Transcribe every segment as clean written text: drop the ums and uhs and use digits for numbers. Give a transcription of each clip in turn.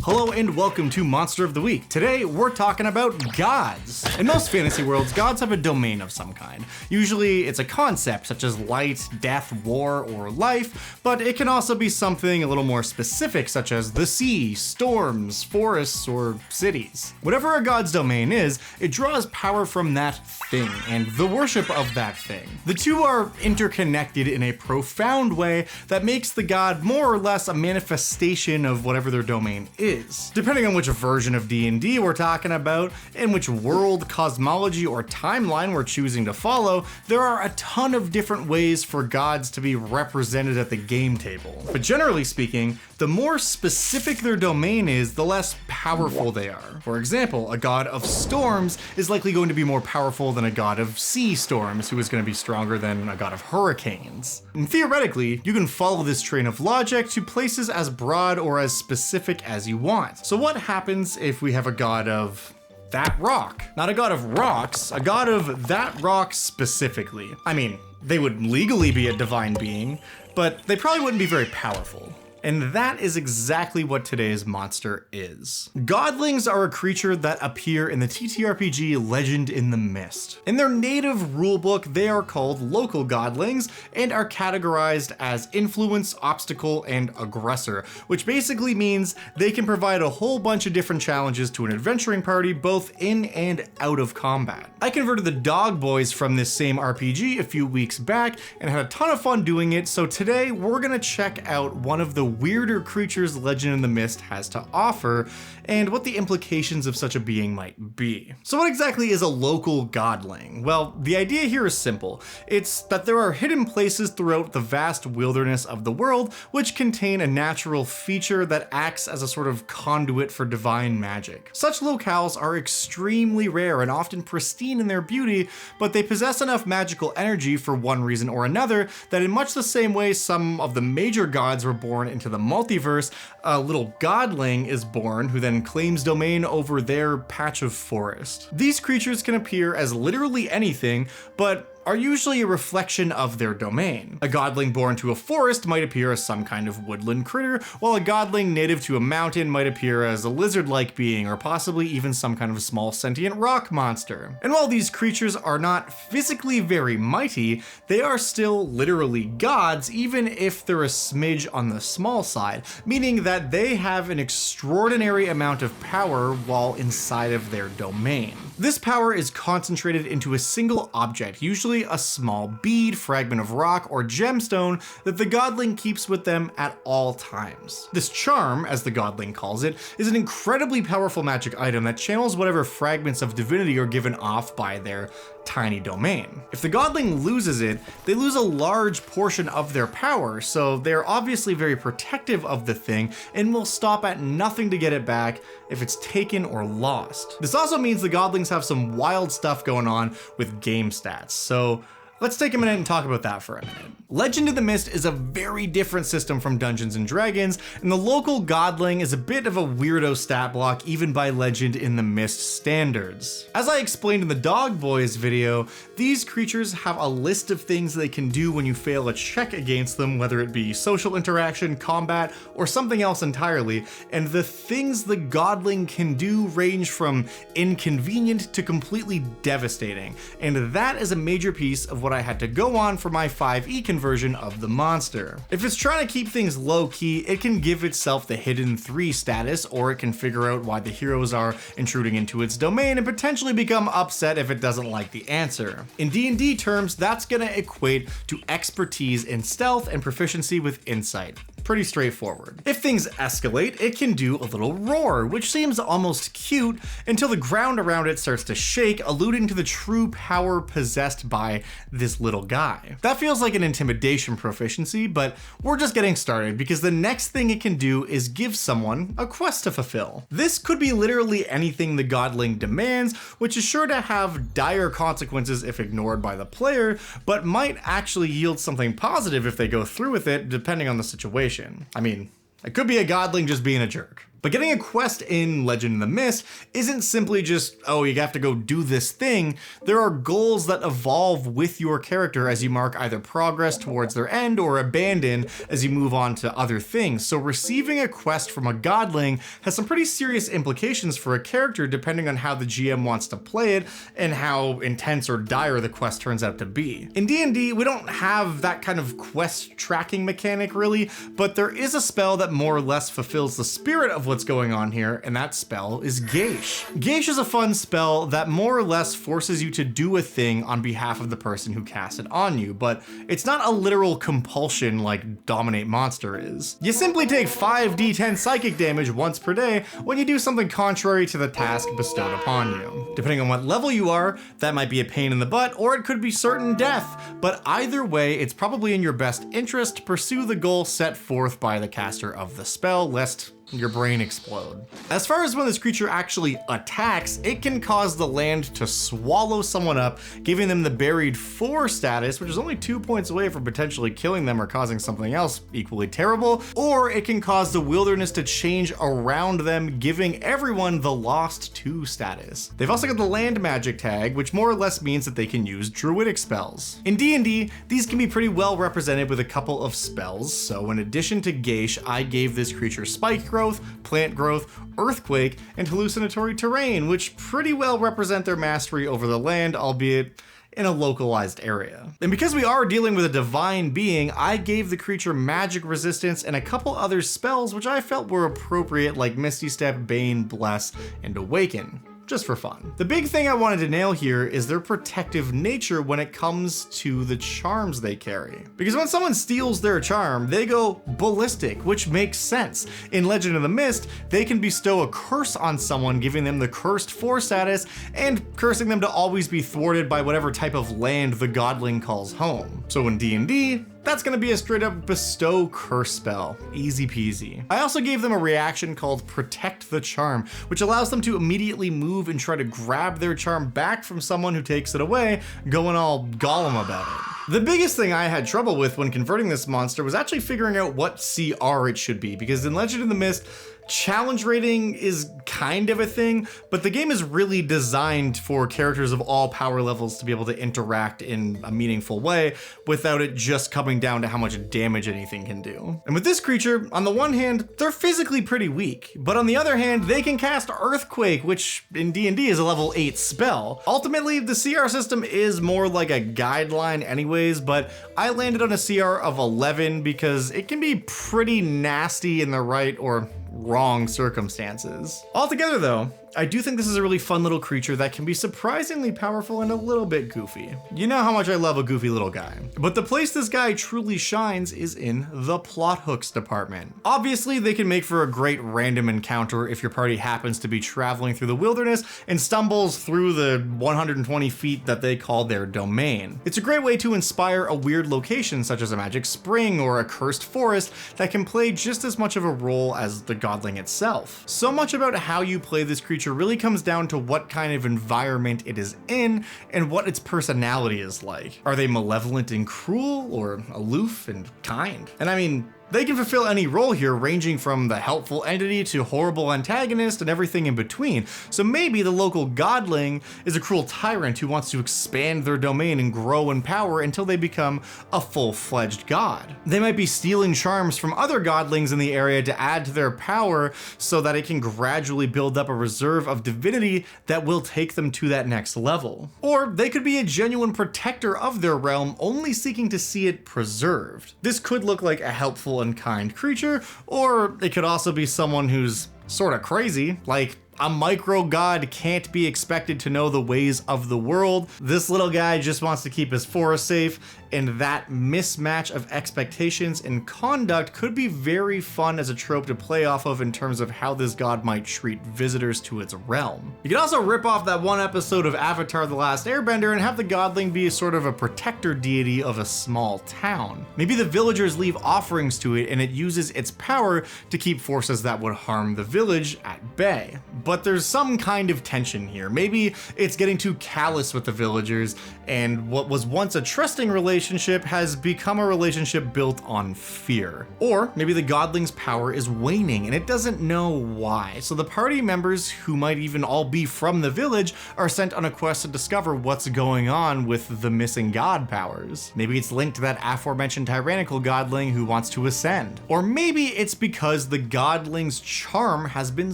Hello and welcome to Monster of the Week. Today we're talking about gods. In most fantasy worlds, gods have a domain of some kind. Usually it's a concept such as light, death, war, or life, but it can also be something a little more specific such as the sea, storms, forests, or cities. Whatever a god's domain is, it draws power from that thing and the worship of that thing. The two are interconnected in a profound way that makes the god more or less a manifestation of whatever their domain is. Depending on which version of D&D we're talking about, and which world, cosmology, or timeline we're choosing to follow, there are a ton of different ways for gods to be represented at the game table. But generally speaking, the more specific their domain is, the less powerful they are. For example, a god of storms is likely going to be more powerful than a god of sea storms, who is going to be stronger than a god of hurricanes. And theoretically, you can follow this train of logic to places as broad or as specific as you want. So what happens if we have a god of that rock? Not a god of rocks, a god of that rock specifically. I mean, they would legally be a divine being, but they probably wouldn't be very powerful. And that is exactly what today's monster is. Godlings are a creature that appear in the TTRPG Legend in the Mist. In their native rulebook, they are called Local Godlings and are categorized as influence, obstacle, and aggressor, which basically means they can provide a whole bunch of different challenges to an adventuring party, both in and out of combat. I converted the dog boys from this same RPG a few weeks back and had a ton of fun doing it, so today we're gonna check out one of the weirder creatures Legend in the Mist has to offer, and what the implications of such a being might be. So what exactly is a local godling? Well, the idea here is simple. It's that there are hidden places throughout the vast wilderness of the world which contain a natural feature that acts as a sort of conduit for divine magic. Such locales are extremely rare and often pristine in their beauty, but they possess enough magical energy for one reason or another that in much the same way some of the major gods were born into the multiverse, a little godling is born who then claims domain over their patch of forest. These creatures can appear as literally anything, but are usually a reflection of their domain. A godling born to a forest might appear as some kind of woodland critter, while a godling native to a mountain might appear as a lizard-like being, or possibly even some kind of small sentient rock monster. And while these creatures are not physically very mighty, they are still literally gods, even if they're a smidge on the small side, meaning that they have an extraordinary amount of power while inside of their domain. This power is concentrated into a single object, usually a small bead, fragment of rock, or gemstone that the godling keeps with them at all times. This charm, as the godling calls it, is an incredibly powerful magic item that channels whatever fragments of divinity are given off by their tiny domain. If the godling loses it, they lose a large portion of their power, so they're obviously very protective of the thing and will stop at nothing to get it back if it's taken or lost. This also means the godlings have some wild stuff going on with game stats, so let's take a minute and talk about that for a minute. Legend in the Mist is a very different system from Dungeons & Dragons, and the local godling is a bit of a weirdo stat block even by Legend in the Mist standards. As I explained in the Dog Boys video, these creatures have a list of things they can do when you fail a check against them, whether it be social interaction, combat, or something else entirely, and the things the godling can do range from inconvenient to completely devastating, and that is a major piece of what I had to go on for my 5e conversion of the monster. If it's trying to keep things low-key, it can give itself the hidden 3 status, or it can figure out why the heroes are intruding into its domain and potentially become upset if it doesn't like the answer. In D&D terms, that's gonna equate to expertise in stealth and proficiency with insight. Pretty straightforward. If things escalate, it can do a little roar, which seems almost cute until the ground around it starts to shake, alluding to the true power possessed by this little guy. That feels like an intimidation proficiency, but we're just getting started because the next thing it can do is give someone a quest to fulfill. This could be literally anything the godling demands, which is sure to have dire consequences if ignored by the player, but might actually yield something positive if they go through with it, depending on the situation. I mean, it could be a godling just being a jerk. But getting a quest in Legend in the Mist isn't simply just, oh, you have to go do this thing. There are goals that evolve with your character as you mark either progress towards their end or abandon as you move on to other things. So receiving a quest from a godling has some pretty serious implications for a character depending on how the GM wants to play it and how intense or dire the quest turns out to be. In D&D, we don't have that kind of quest tracking mechanic really, but there is a spell that more or less fulfills the spirit of what's going on here, and that spell is Geish. Geish is a fun spell that more or less forces you to do a thing on behalf of the person who cast it on you, but it's not a literal compulsion like Dominate Monster is. You simply take 5d10 psychic damage once per day when you do something contrary to the task bestowed upon you. Depending on what level you are, that might be a pain in the butt, or it could be certain death, but either way, it's probably in your best interest to pursue the goal set forth by the caster of the spell, lest your brain explode. As far as when this creature actually attacks, it can cause the land to swallow someone up, giving them the Buried 4 status, which is only 2 points away from potentially killing them or causing something else equally terrible, or it can cause the wilderness to change around them, giving everyone the Lost 2 status. They've also got the land magic tag, which more or less means that they can use druidic spells. In D&D, these can be pretty well represented with a couple of spells, so in addition to Geish, I gave this creature Spike Growth, Plant Growth, Earthquake, and Hallucinatory Terrain, which pretty well represent their mastery over the land, albeit in a localized area. And because we are dealing with a divine being, I gave the creature magic resistance and a couple other spells which I felt were appropriate, like Misty Step, Bane, Bless, and Awaken. Just for fun. The big thing I wanted to nail here is their protective nature when it comes to the charms they carry. Because when someone steals their charm, they go ballistic, which makes sense. In Legend of the Mist, they can bestow a curse on someone, giving them the Cursed 4 status and cursing them to always be thwarted by whatever type of land the godling calls home. So in D&D, that's gonna be a straight up bestow curse spell. Easy peasy. I also gave them a reaction called Protect the Charm, which allows them to immediately move and try to grab their charm back from someone who takes it away, going all Gollum about it. The biggest thing I had trouble with when converting this monster was actually figuring out what CR it should be, because in Legend of the Mist, challenge rating is kind of a thing, but the game is really designed for characters of all power levels to be able to interact in a meaningful way without it just coming down to how much damage anything can do. And with this creature, on the one hand, they're physically pretty weak, but on the other hand, they can cast Earthquake, which in D&D is a level 8 spell. Ultimately, the CR system is more like a guideline anyways, but I landed on a CR of 11 because it can be pretty nasty in the right or wrong circumstances. Altogether though, I do think this is a really fun little creature that can be surprisingly powerful and a little bit goofy. You know how much I love a goofy little guy. But the place this guy truly shines is in the plot hooks department. Obviously, they can make for a great random encounter if your party happens to be traveling through the wilderness and stumbles through the 120 feet that they call their domain. It's a great way to inspire a weird location such as a magic spring or a cursed forest that can play just as much of a role as the godling itself. So much about how you play this creature really comes down to what kind of environment it is in and what its personality is like. Are they malevolent and cruel, or aloof and kind? And I mean, they can fulfill any role here, ranging from the helpful entity to horrible antagonist and everything in between. So maybe the local godling is a cruel tyrant who wants to expand their domain and grow in power until they become a full-fledged god. They might be stealing charms from other godlings in the area to add to their power so that it can gradually build up a reserve of divinity that will take them to that next level. Or they could be a genuine protector of their realm, only seeking to see it preserved. This could look like a helpful and kind creature, or it could also be someone who's sort of crazy, like a micro god can't be expected to know the ways of the world. This little guy just wants to keep his forest safe, and that mismatch of expectations and conduct could be very fun as a trope to play off of in terms of how this god might treat visitors to its realm. You could also rip off that one episode of Avatar: The Last Airbender and have the godling be sort of a protector deity of a small town. Maybe the villagers leave offerings to it and it uses its power to keep forces that would harm the village at bay. but there's some kind of tension here. Maybe it's getting too callous with the villagers, and what was once a trusting relationship has become a relationship built on fear. Or maybe the godling's power is waning and it doesn't know why. So the party members, who might even all be from the village, are sent on a quest to discover what's going on with the missing god powers. Maybe it's linked to that aforementioned tyrannical godling who wants to ascend. Or maybe it's because the godling's charm has been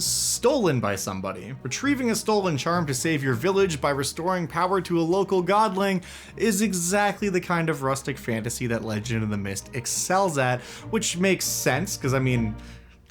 stolen by somebody. Retrieving a stolen charm to save your village by restoring power to a local godling is exactly the kind of rustic fantasy that Legend of the Mist excels at, which makes sense, because I mean,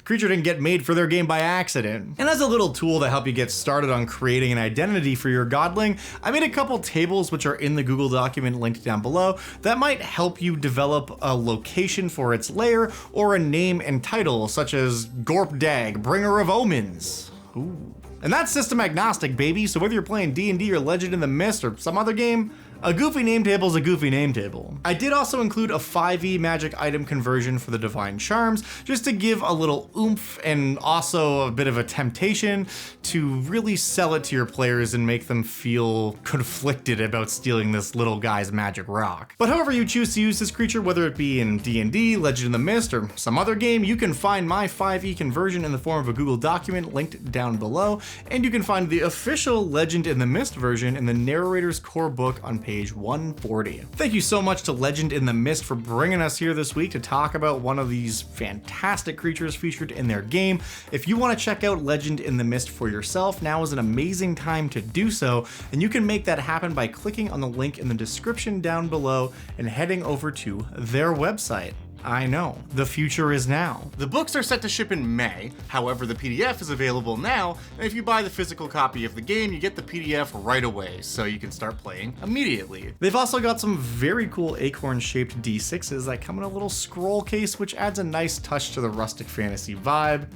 creature didn't get made for their game by accident. And as a little tool to help you get started on creating an identity for your godling, I made a couple tables which are in the Google document linked down below that might help you develop a location for its lair or a name and title, such as Gorp Dag, Bringer of Omens. Ooh. And that's system agnostic, baby, so whether you're playing D&D or Legend in the Mist or some other game, a goofy name table is a goofy name table. I did also include a 5e magic item conversion for the Divine Charms, just to give a little oomph and also a bit of a temptation to really sell it to your players and make them feel conflicted about stealing this little guy's magic rock. But however you choose to use this creature, whether it be in D&D, Legend in the Mist, or some other game, you can find my 5e conversion in the form of a Google document linked down below, and you can find the official Legend in the Mist version in the narrator's core book on page 140. Thank you so much to Legend in the Mist for bringing us here this week to talk about one of these fantastic creatures featured in their game. If you want to check out Legend in the Mist for yourself, now is an amazing time to do so, and you can make that happen by clicking on the link in the description down below and heading over to their website. I know, the future is now. The books are set to ship in May, however the PDF is available now, and if you buy the physical copy of the game, you get the PDF right away, so you can start playing immediately. They've also got some very cool acorn-shaped D6s that come in a little scroll case, which adds a nice touch to the rustic fantasy vibe.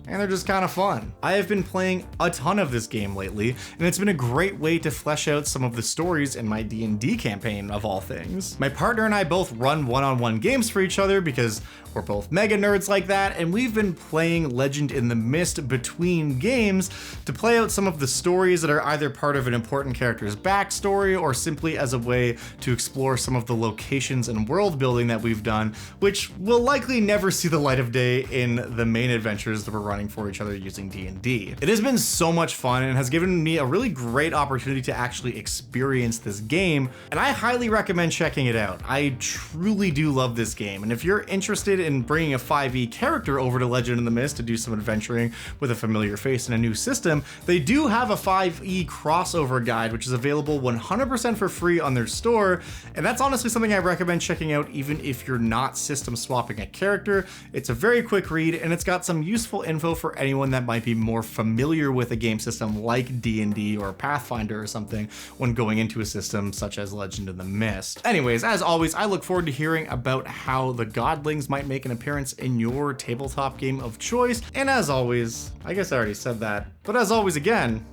And they're just kind of fun. I have been playing a ton of this game lately, and it's been a great way to flesh out some of the stories in my D&D campaign, of all things. My partner and I both run one-on-one games for each other because we're both mega nerds like that, and we've been playing Legend in the Mist between games to play out some of the stories that are either part of an important character's backstory or simply as a way to explore some of the locations and world building that we've done, which will likely never see the light of day in the main adventures that we're running for each other using D&D. It has been so much fun and has given me a really great opportunity to actually experience this game, and I highly recommend checking it out. I truly do love this game, and if you're interested in bringing a 5e character over to Legend in the Mist to do some adventuring with a familiar face and a new system, they do have a 5e crossover guide, which is available 100% for free on their store, and that's honestly something I recommend checking out even if you're not system swapping a character. It's a very quick read, and it's got some useful info for anyone that might be more familiar with a game system like D&D or Pathfinder or something when going into a system such as Legend in the Mist. Anyways, as always, I look forward to hearing about how the Godlings might make an appearance in your tabletop game of choice. And as always, I guess I already said that, but as always again,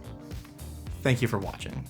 thank you for watching.